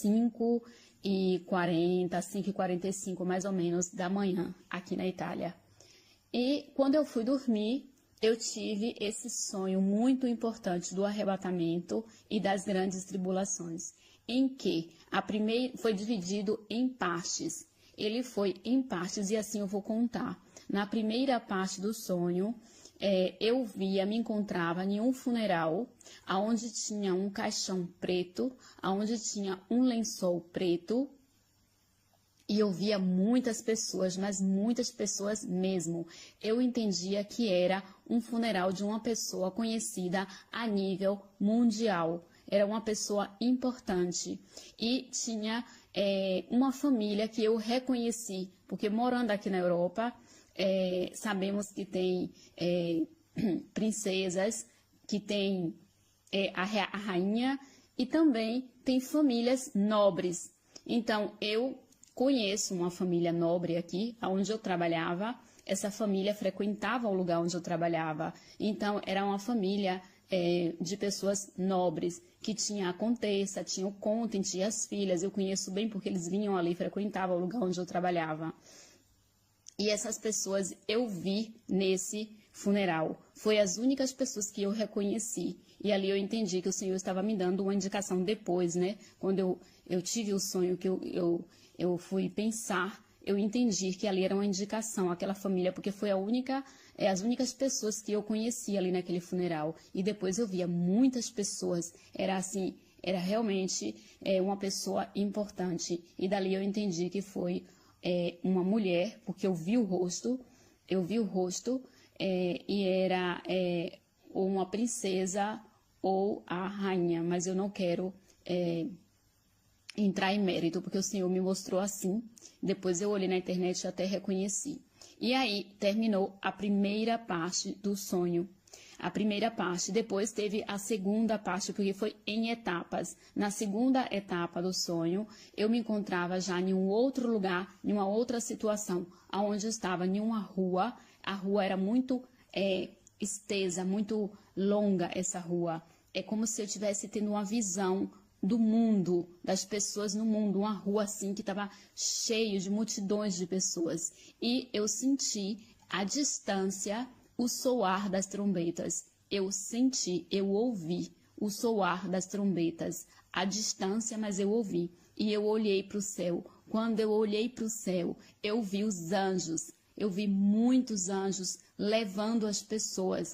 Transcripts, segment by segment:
5h40, 5h45 mais ou menos da manhã aqui na Itália. E quando eu fui dormir, eu tive esse sonho muito importante do arrebatamento e das grandes tribulações, em que foi dividido em partes. Ele foi em partes e assim eu vou contar. Na primeira parte do sonho, eu me encontrava em um funeral, onde tinha um caixão preto, onde tinha um lençol preto, e eu via muitas pessoas, mas muitas pessoas mesmo. Eu entendia que era um funeral de uma pessoa conhecida a nível mundial. Era uma pessoa importante. E tinha uma família que eu reconheci, porque morando aqui na Europa, sabemos que tem princesas, que tem a rainha, e também tem famílias nobres. Então, eu conheço uma família nobre aqui, onde eu trabalhava. Essa família frequentava o lugar onde eu trabalhava. Então, era uma família de pessoas nobres, que tinha a Contessa, tinha o Conte, tinha as filhas. Eu conheço bem porque eles vinham ali, frequentavam o lugar onde eu trabalhava. E essas pessoas eu vi nesse funeral. Foi as únicas pessoas que eu reconheci. E ali eu entendi que o Senhor estava me dando uma indicação depois, né? Quando eu tive o sonho que eu fui pensar, eu entendi que ali era uma indicação, aquela família, porque foi as únicas pessoas que eu conheci ali naquele funeral. E depois eu via muitas pessoas, era realmente uma pessoa importante. E dali eu entendi que foi uma mulher, porque eu vi o rosto, e era uma princesa ou a rainha, mas eu não quero entrar em mérito, porque o Senhor me mostrou assim. Depois eu olhei na internet e até reconheci. E aí terminou a primeira parte do sonho. A primeira parte, depois teve a segunda parte, porque foi em etapas. Na segunda etapa do sonho, eu me encontrava já em um outro lugar, em uma outra situação, onde eu estava em uma rua. A rua era muito estesa, muito longa, essa rua. É como se eu estivesse tendo uma visão do mundo, das pessoas no mundo, uma rua assim que estava cheia de multidões de pessoas. E eu senti à distância o soar das trombetas. Eu ouvi o soar das trombetas à distância, mas eu ouvi. E eu olhei para o céu. Quando eu olhei para o céu, eu vi os anjos. Eu vi muitos anjos levando as pessoas.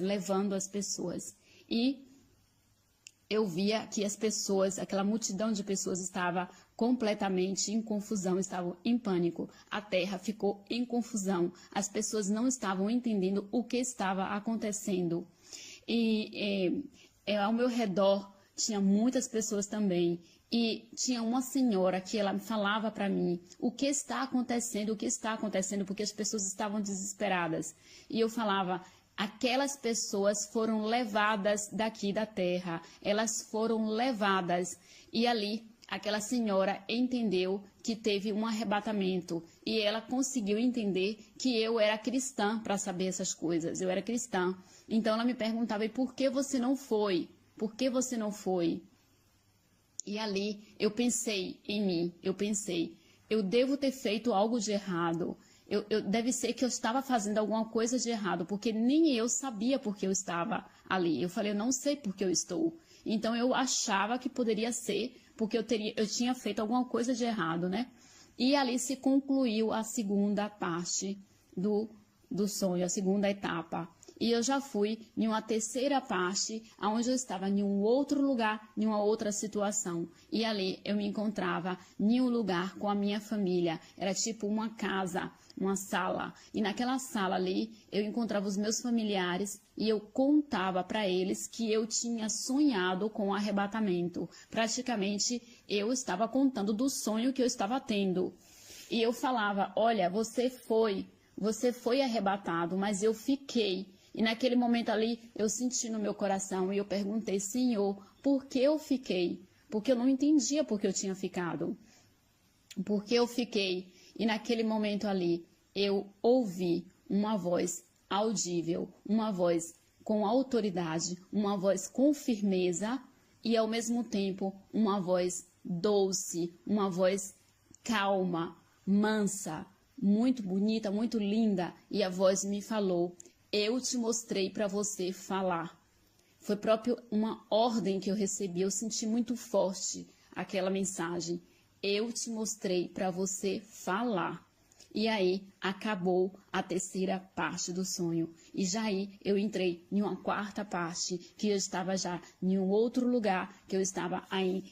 E eu via que as pessoas, aquela multidão de pessoas estava completamente em confusão, estavam em pânico. A terra ficou em confusão. As pessoas não estavam entendendo o que estava acontecendo. E ao meu redor tinha muitas pessoas também. E tinha uma senhora que ela falava para mim, o que está acontecendo, porque as pessoas estavam desesperadas. E eu falava, aquelas pessoas foram levadas daqui da terra, elas foram levadas. E ali, aquela senhora entendeu que teve um arrebatamento e ela conseguiu entender que eu era cristã para saber essas coisas, eu era cristã. Então ela me perguntava, e por que você não foi? Por que você não foi? E ali eu pensei em mim, eu devo ter feito algo de errado. Deve ser que eu estava fazendo alguma coisa de errado, porque nem eu sabia por que eu estava ali. Eu falei, eu não sei por que eu estou. Então, eu achava que poderia ser porque eu tinha feito alguma coisa de errado, né? E ali se concluiu a segunda parte do sonho, a segunda etapa. E eu já fui em uma terceira parte, onde eu estava em um outro lugar, em uma outra situação. E ali eu me encontrava em um lugar com a minha família. Era tipo uma casa, uma sala. E naquela sala ali, eu encontrava os meus familiares e eu contava para eles que eu tinha sonhado com o arrebatamento. Praticamente, eu estava contando do sonho que eu estava tendo. E eu falava, olha, você foi arrebatado, mas eu fiquei. E naquele momento ali, eu senti no meu coração e eu perguntei, Senhor, por que eu fiquei? Porque eu não entendia por que eu tinha ficado. Por que eu fiquei? E naquele momento ali, eu ouvi uma voz audível, uma voz com autoridade, uma voz com firmeza e, ao mesmo tempo, uma voz doce, uma voz calma, mansa, muito bonita, muito linda. E a voz me falou: eu te mostrei para você falar. Foi próprio uma ordem que eu recebi. Eu senti muito forte aquela mensagem. Eu te mostrei para você falar. E aí acabou a terceira parte do sonho. E já aí eu entrei em uma quarta parte, que eu estava já em um outro lugar, que eu estava em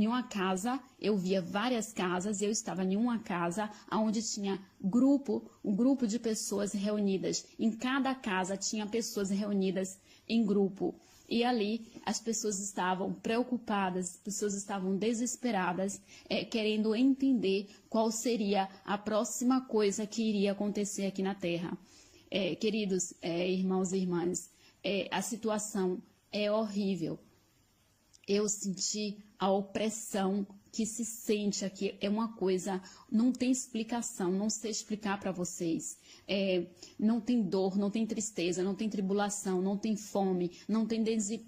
uma casa. Eu via várias casas, eu estava em uma casa onde tinha um grupo de pessoas reunidas. Em cada casa tinha pessoas reunidas em grupo. E ali as pessoas estavam preocupadas, as pessoas estavam desesperadas, querendo entender qual seria a próxima coisa que iria acontecer aqui na Terra. Queridos irmãos e irmãs, a situação é horrível. Eu senti a opressão que se sente aqui. É uma coisa, não tem explicação, não sei explicar para vocês. Não tem dor, não tem tristeza, não tem tribulação, não tem fome, não tem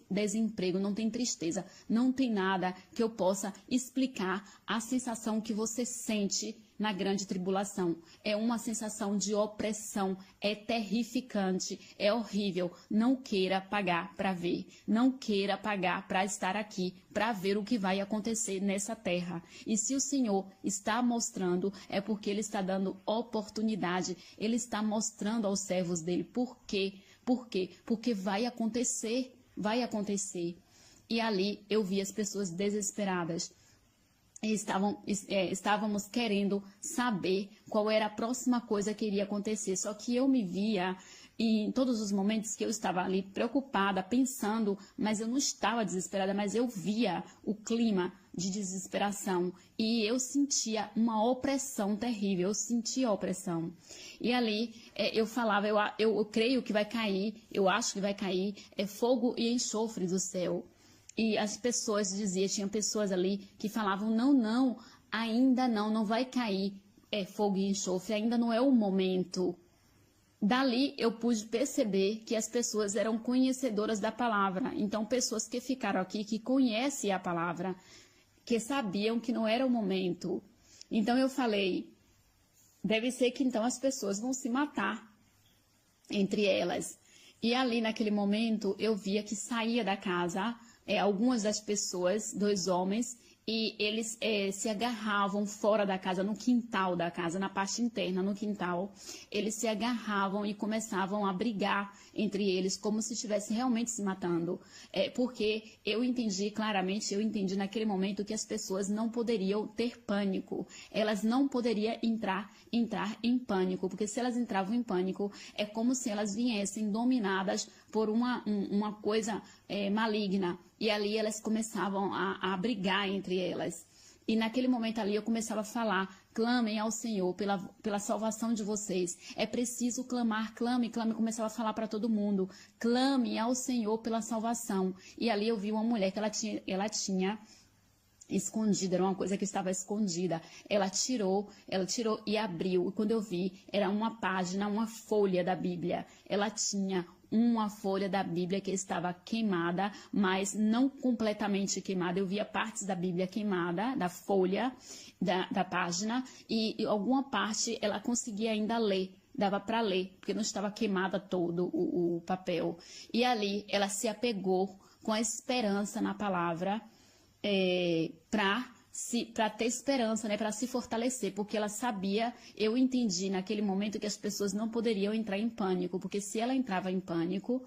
desemprego, não tem tristeza. Não tem nada que eu possa explicar a sensação que você sente na grande tribulação. É uma sensação de opressão, é terrificante, é horrível. Não queira pagar para ver, não queira pagar para estar aqui, para ver o que vai acontecer nessa terra. E se o Senhor está mostrando, é porque Ele está dando oportunidade, Ele está mostrando aos servos dele. Por quê? Por quê? Porque vai acontecer, vai acontecer. E ali eu vi as pessoas desesperadas. Estávamos querendo saber qual era a próxima coisa que iria acontecer. Só que eu me via em todos os momentos que eu estava ali preocupada, pensando, mas eu não estava desesperada, mas eu via o clima de desesperação e eu sentia uma opressão terrível, eu sentia a opressão. E ali eu falava, eu creio que vai cair, eu acho que vai cair, fogo e enxofre do céu. E as pessoas diziam, tinha pessoas ali que falavam, não, ainda não vai cair fogo e enxofre, ainda não é o momento. Dali eu pude perceber que as pessoas eram conhecedoras da palavra. Então, pessoas que ficaram aqui, que conhecem a palavra, que sabiam que não era o momento. Então, eu falei, deve ser que então as pessoas vão se matar entre elas. E ali, naquele momento, eu via que saía da casa algumas das pessoas, 2 homens, e eles se agarravam fora da casa, no quintal da casa, na parte interna, no quintal. Eles se agarravam e começavam a brigar entre eles, como se estivessem realmente se matando. Porque eu entendi claramente, eu entendi naquele momento que as pessoas não poderiam ter pânico. Elas não poderiam entrar em pânico, porque se elas entravam em pânico, é como se elas viessem dominadas por uma coisa maligna. E ali elas começavam a brigar entre elas. E naquele momento ali eu começava a falar, clamem ao Senhor pela salvação de vocês. É preciso clamar, clame. Começava a falar para todo mundo, clame ao Senhor pela salvação. E ali eu vi uma mulher que ela tinha escondida, era uma coisa que estava escondida. Ela tirou e abriu. E quando eu vi, era uma página, uma folha da Bíblia. Ela tinha uma folha da Bíblia que estava queimada, mas não completamente queimada. Eu via partes da Bíblia queimada, da folha, da página, e alguma parte ela conseguia ainda ler. Dava para ler, porque não estava queimada todo o papel. E ali ela se apegou com a esperança na palavra, para ter esperança, né, para se fortalecer, porque ela sabia, eu entendi naquele momento que as pessoas não poderiam entrar em pânico, porque se ela entrava em pânico,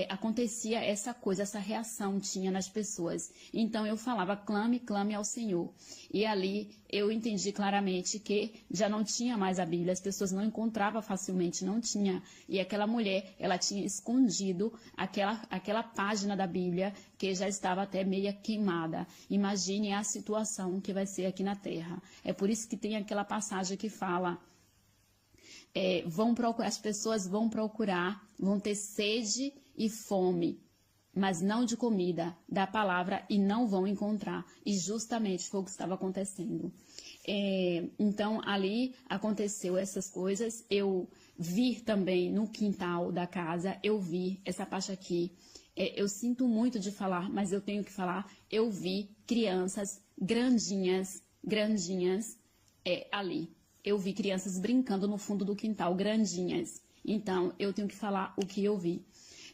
acontecia essa coisa, essa reação tinha nas pessoas. Então eu falava, clame ao Senhor. E ali eu entendi claramente que já não tinha mais a Bíblia, as pessoas não encontravam facilmente, não tinha. E aquela mulher, ela tinha escondido aquela página da Bíblia que já estava até meia queimada. Imagine a situação que vai ser aqui na Terra. É por isso que tem aquela passagem que fala, as pessoas vão procurar, vão ter sede e fome, mas não de comida, da palavra, e não vão encontrar. E justamente foi o que estava acontecendo. Então, ali aconteceu essas coisas. Eu vi também no quintal da casa, eu vi essa parte aqui. eu sinto muito de falar, mas eu tenho que falar. Eu vi crianças grandinhas ali. Eu vi crianças brincando no fundo do quintal, grandinhas. Então, eu tenho que falar o que eu vi.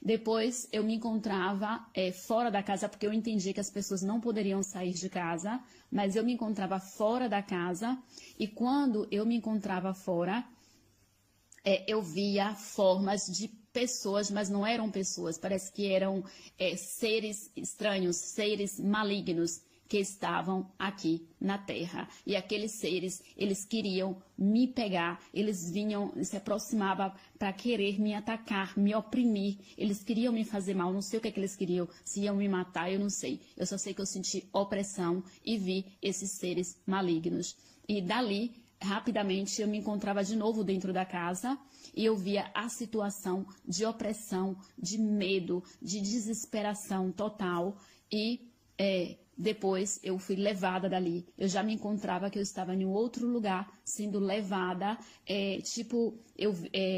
Depois, eu me encontrava fora da casa, porque eu entendi que as pessoas não poderiam sair de casa, mas eu me encontrava fora da casa, e quando eu me encontrava fora, eu via formas de pessoas, mas não eram pessoas, parece que eram seres estranhos, seres malignos, que estavam aqui na terra. E aqueles seres, eles queriam me pegar, eles vinham, se aproximavam para querer me atacar, me oprimir, eles queriam me fazer mal, não sei o que eles queriam, se iam me matar, eu não sei. Eu só sei que eu senti opressão e vi esses seres malignos. E dali, rapidamente, eu me encontrava de novo dentro da casa e eu via a situação de opressão, de medo, de desesperação total e depois eu fui levada dali. Eu já me encontrava que eu estava em um outro lugar, sendo levada,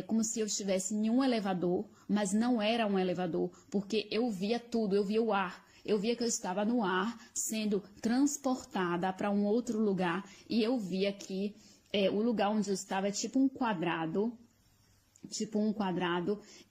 como se eu estivesse em um elevador, mas não era um elevador, porque eu via tudo, eu via o ar. Eu via que eu estava no ar, sendo transportada para um outro lugar, e eu via que o lugar onde eu estava é tipo um quadrado,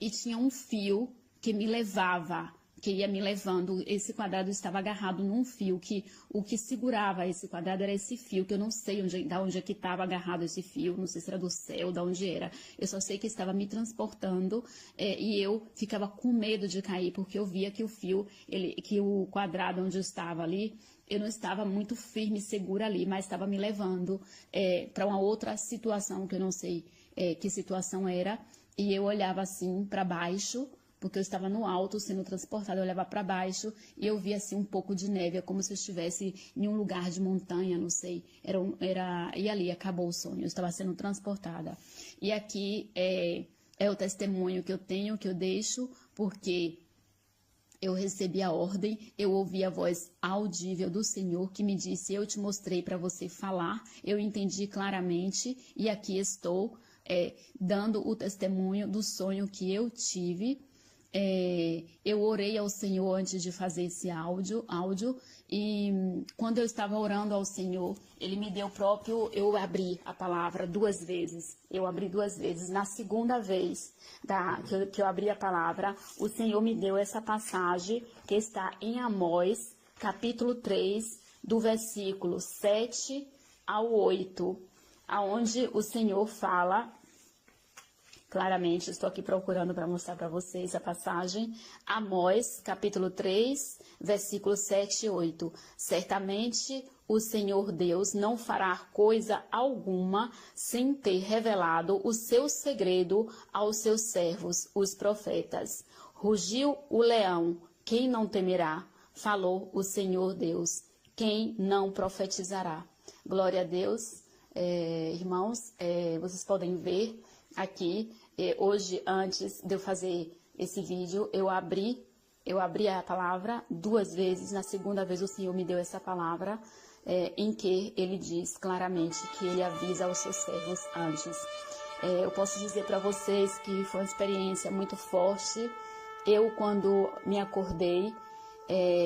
e tinha um fio que me levava, que ia me levando. Esse quadrado estava agarrado num fio, que o que segurava esse quadrado era esse fio, que eu não sei da onde é que estava agarrado esse fio, não sei se era do céu, da onde era. Eu só sei que estava me transportando e eu ficava com medo de cair, porque eu via que o fio, que o quadrado onde eu estava ali, eu não estava muito firme e segura ali, mas estava me levando para uma outra situação, que eu não sei que situação era, e eu olhava assim para baixo, porque eu estava no alto sendo transportada, eu olhava para baixo e eu via assim um pouco de neve, é como se eu estivesse em um lugar de montanha, não sei, e ali acabou o sonho, eu estava sendo transportada. E aqui é o testemunho que eu tenho, que eu deixo, porque eu recebi a ordem, eu ouvi a voz audível do Senhor que me disse: eu te mostrei para você falar, eu entendi claramente e aqui estou dando o testemunho do sonho que eu tive. Eu orei ao Senhor antes de fazer esse áudio, e quando eu estava orando ao Senhor, Ele me deu eu abri a palavra 2 vezes, na segunda vez que eu abri a palavra, o Senhor me deu essa passagem que está em Amós, capítulo 3, do versículo 7 ao 8, aonde o Senhor fala. Claramente, estou aqui procurando para mostrar para vocês a passagem. Amós, capítulo 3, versículos 7 e 8. Certamente o Senhor Deus não fará coisa alguma sem ter revelado o seu segredo aos seus servos, os profetas. Rugiu o leão, quem não temerá? Falou o Senhor Deus, quem não profetizará? Glória a Deus. Irmãos, vocês podem ver aqui, hoje, antes de eu fazer esse vídeo, eu abri a palavra 2 vezes. Na segunda vez o Senhor me deu essa palavra, em que Ele diz claramente que Ele avisa aos seus servos antes. Eu posso dizer para vocês que foi uma experiência muito forte. Eu, quando me acordei,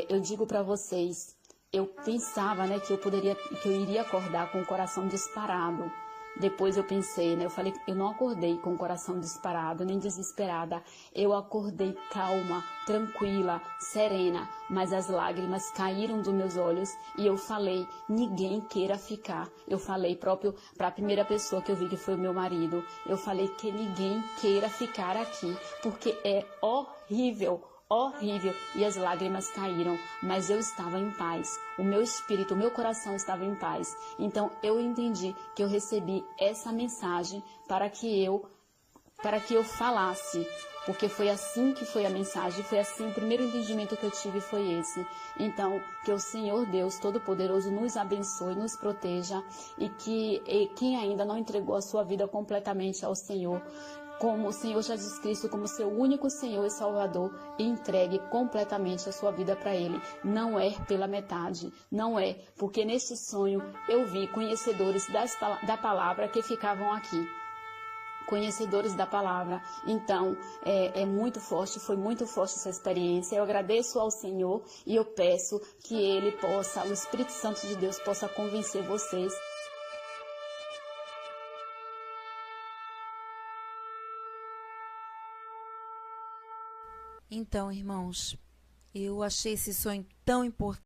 eu digo para vocês, eu pensava, que eu iria acordar com o coração disparado. Depois eu pensei, eu falei, eu não acordei com o coração disparado, nem desesperada. Eu acordei calma, tranquila, serena, mas as lágrimas caíram dos meus olhos e eu falei, ninguém queira ficar. Eu falei próprio para a primeira pessoa que eu vi, que foi o meu marido. Eu falei que ninguém queira ficar aqui, porque é horrível. E as lágrimas caíram, mas eu estava em paz, o meu espírito, o meu coração estava em paz. Então eu entendi que eu recebi essa mensagem para que eu falasse, porque foi assim que foi a mensagem, foi assim, o primeiro entendimento que eu tive foi esse. Então, que o Senhor Deus Todo-Poderoso nos abençoe, nos proteja, e que quem ainda não entregou a sua vida completamente ao Senhor, como o Senhor Jesus Cristo, como seu único Senhor e Salvador, entregue completamente a sua vida para Ele. Não é pela metade, não é, porque neste sonho eu vi conhecedores da palavra que ficavam aqui. conhecedores da palavra. Então, é muito forte, foi muito forte essa experiência. Eu agradeço ao Senhor e eu peço que Ele possa, o Espírito Santo de Deus possa convencer vocês. Então, irmãos, eu achei esse sonho tão importante.